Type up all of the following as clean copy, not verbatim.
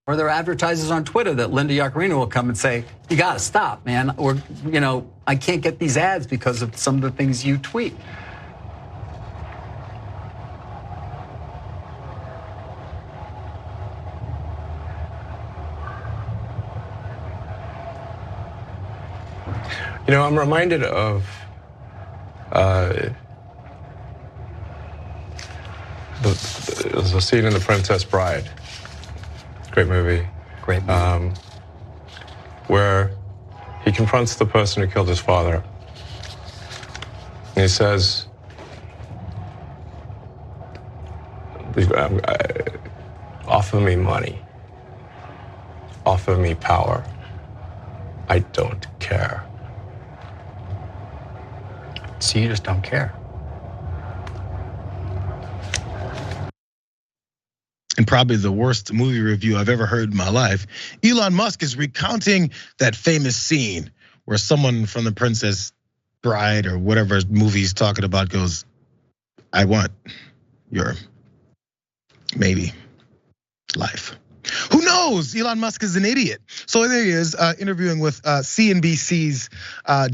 Or there are advertisers on Twitter that Linda Yaccarino will come and say, you got to stop, man. Or, I can't get these ads because of some of the things you tweet. I'm reminded of there's a scene in The Princess Bride. Great movie. Great movie. Where he confronts the person who killed his father. And he says, offer me money. Offer me power. I don't care. So you just don't care. And probably the worst movie review I've ever heard in my life. Elon Musk is recounting that famous scene where someone from The Princess Bride or whatever movie he's talking about goes, I want your maybe life. Who knows? Elon Musk is an idiot. So there he is interviewing with CNBC's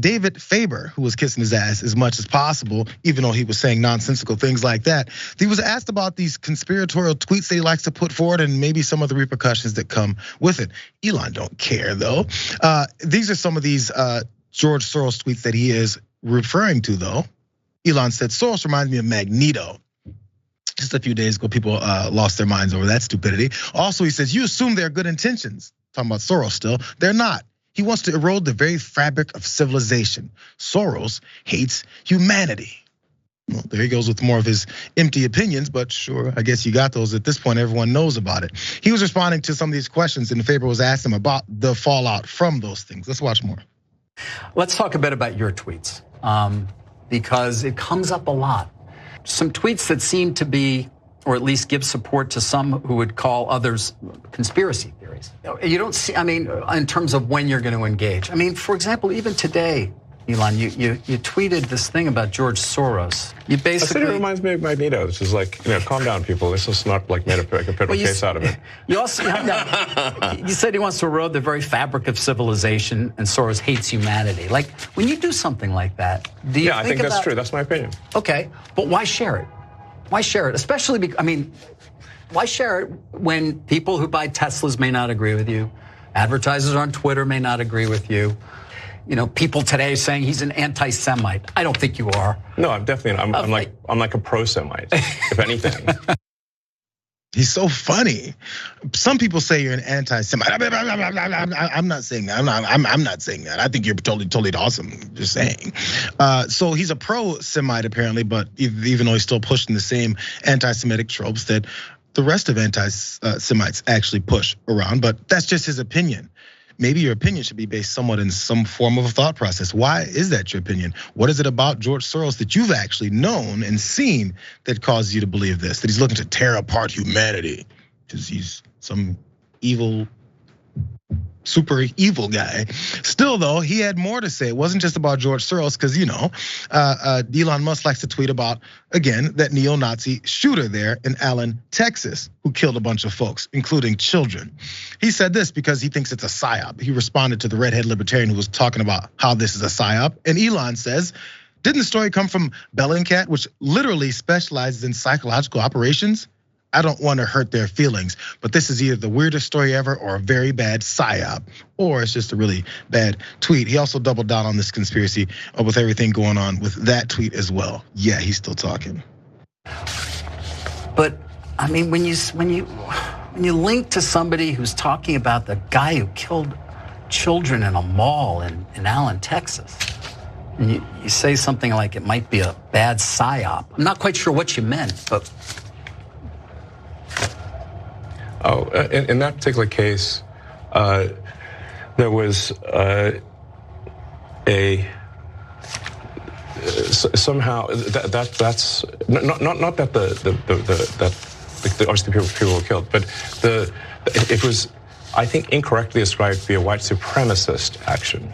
David Faber, who was kissing his ass as much as possible, even though he was saying nonsensical things like that. He was asked about these conspiratorial tweets that he likes to put forward and maybe some of the repercussions that come with it. Elon don't care though. These are some of these George Soros tweets that he is referring to though. Elon said, Soros reminds me of Magneto. Just a few days ago, people lost their minds over that stupidity. Also, he says, you assume they're good intentions. Talking about Soros still, they're not. He wants to erode the very fabric of civilization. Soros hates humanity. Well, there he goes with more of his empty opinions, but sure, I guess you got those at this point, everyone knows about it. He was responding to some of these questions and Faber was asking him about the fallout from those things. Let's watch more. Let's talk a bit about your tweets, because it comes up a lot. Some tweets that seem to be, or at least give support to some who would call others conspiracy theories. You don't see, in terms of when you're going to engage. For example, even today, Elon, you tweeted this thing about George Soros. You basically. I said it reminds me of Magneto, which is like, calm down, people. This is not like made a federal case out of it. You also, you said he wants to erode the very fabric of civilization, and Soros hates humanity. Like when you do something like that, do you? Yeah, I think that's true. That's my opinion. Okay, but why share it? Why share it? Especially, why share it when people who buy Teslas may not agree with you, advertisers on Twitter may not agree with you. People today saying he's an anti-Semite. I don't think you are. No, I'm definitely. I'm like a pro-Semite, if anything. He's so funny. Some people say you're an anti-Semite. I'm not saying that. I'm not saying that. I think you're totally awesome. Just saying. So he's a pro-Semite apparently, but even though he's still pushing the same anti-Semitic tropes that the rest of anti-Semites actually push around. But that's just his opinion. Maybe your opinion should be based somewhat in some form of a thought process. Why is that your opinion? What is it about George Soros that you've actually known and seen that causes you to believe this? That he's looking to tear apart humanity because he's some evil, super evil guy. Still though, he had more to say. It wasn't just about George Soros because Elon Musk likes to tweet about, again, that neo-Nazi shooter there in Allen, Texas, who killed a bunch of folks, including children. He said this because he thinks it's a psyop. He responded to the redhead libertarian who was talking about how this is a psyop. And Elon says, didn't the story come from Bellingcat, which literally specializes in psychological operations? I don't want to hurt their feelings, but this is either the weirdest story ever or a very bad psyop, or it's just a really bad tweet. He also doubled down on this conspiracy with everything going on with that tweet as well. Yeah, he's still talking. But when you link to somebody who's talking about the guy who killed children in a mall in Allen, Texas, and you say something like it might be a bad psyop. I'm not quite sure what you meant, but. Oh, in that particular case, there was somehow that's not that the obviously people were killed, but it was, I think, incorrectly ascribed to be a white supremacist action,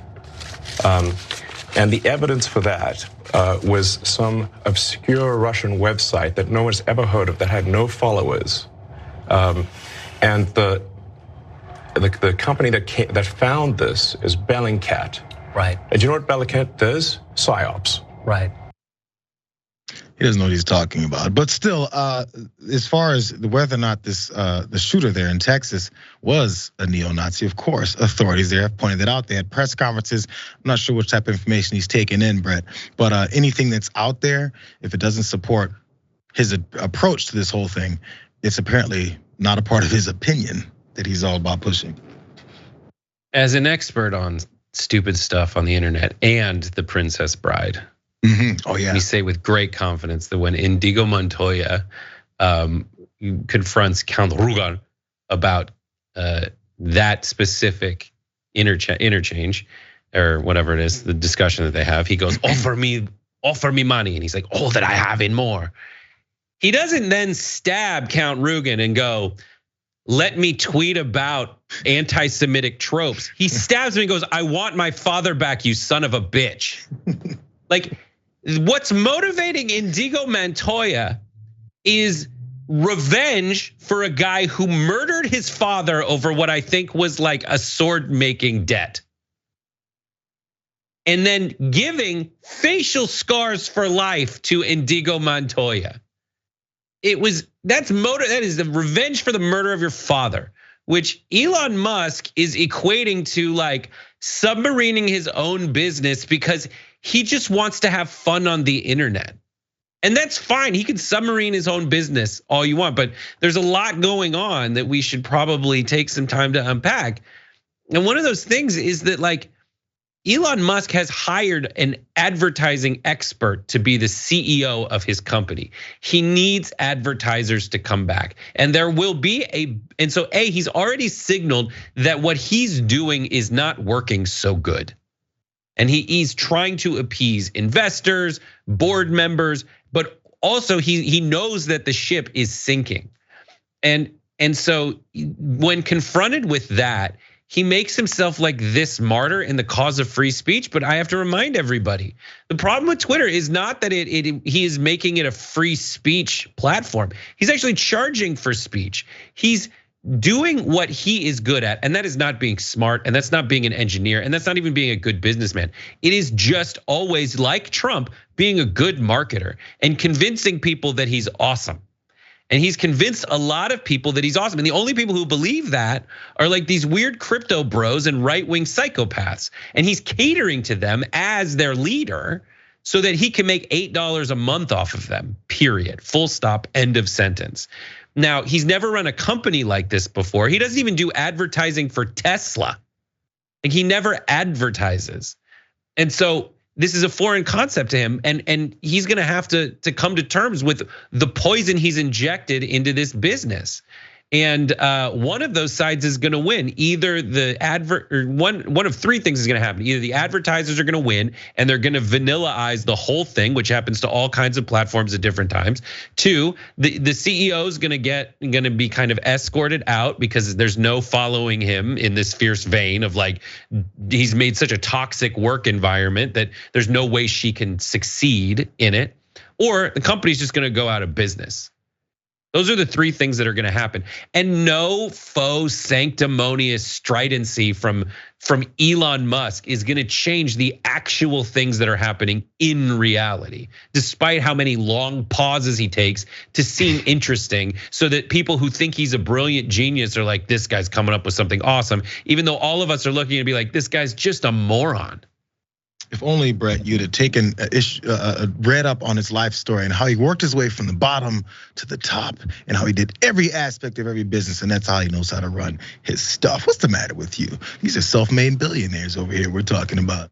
and the evidence for that was some obscure Russian website that no one's ever heard of that had no followers. And the company that found this is Bellingcat. Right. And do you know what Bellingcat does? PsyOps. Right. He doesn't know what he's talking about. But still, as far as whether or not this the shooter there in Texas was a neo-Nazi, of course, authorities there have pointed that out. They had press conferences. I'm not sure which type of information he's taking in, Brett. But anything that's out there, if it doesn't support his approach to this whole thing, it's apparently not a part of his opinion that he's all about pushing. As an expert on stupid stuff on the internet and The Princess Bride. Oh yeah. We say with great confidence that when Indigo Montoya confronts Count Ruger about that specific interchange or whatever it is, the discussion that they have, he goes, offer me money. And he's like, all that I have and more. He doesn't then stab Count Rugen and go, let me tweet about anti-Semitic tropes. He stabs him and goes, I want my father back, you son of a bitch. Like, what's motivating Indigo Montoya is revenge for a guy who murdered his father over what I think was like a sword-making debt. And then giving facial scars for life to Indigo Montoya. That is the revenge for the murder of your father, which Elon Musk is equating to like submarining his own business because he just wants to have fun on the internet. And that's fine. He can submarine his own business all you want, but there's a lot going on that we should probably take some time to unpack. And one of those things is that like Elon Musk has hired an advertising expert to be the CEO of his company. He needs advertisers to come back. And there will be he's already signaled that what he's doing is not working so good. And he's trying to appease investors, board members, but also he knows that the ship is sinking. And so when confronted with that, he makes himself like this martyr in the cause of free speech. But I have to remind everybody, the problem with Twitter is not that he is making it a free speech platform. He's actually charging for speech. He's doing what he is good at, and that is not being smart, and that's not being an engineer, and that's not even being a good businessman. It is just always, like Trump, being a good marketer and convincing people that he's awesome. And he's convinced a lot of people that he's awesome. And the only people who believe that are like these weird crypto bros and right-wing psychopaths. And he's catering to them as their leader so that he can make $8 a month off of them, period, full stop, end of sentence. Now, he's never run a company like this before. He doesn't even do advertising for Tesla. Like he never advertises. And so this is a foreign concept to him, and he's gonna have to come to terms with the poison he's injected into this business. And one of those sides is gonna win. Either one of three things is gonna happen. Either the advertisers are gonna win and they're gonna vanillaize the whole thing, which happens to all kinds of platforms at different times. Two, the CEO is gonna be kind of escorted out because there's no following him in this fierce vein of like, he's made such a toxic work environment that there's no way she can succeed in it. Or the company's just gonna go out of business. Those are the three things that are gonna happen. And no faux sanctimonious stridency from Elon Musk is gonna change the actual things that are happening in reality, despite how many long pauses he takes to seem interesting, so that people who think he's a brilliant genius are like, this guy's coming up with something awesome, even though all of us are looking to be like, this guy's just a moron. If only, Brett, you'd have taken read up on his life story and how he worked his way from the bottom to the top and how he did every aspect of every business, and that's how he knows how to run his stuff. What's the matter with you? These are self-made billionaires over here we're talking about.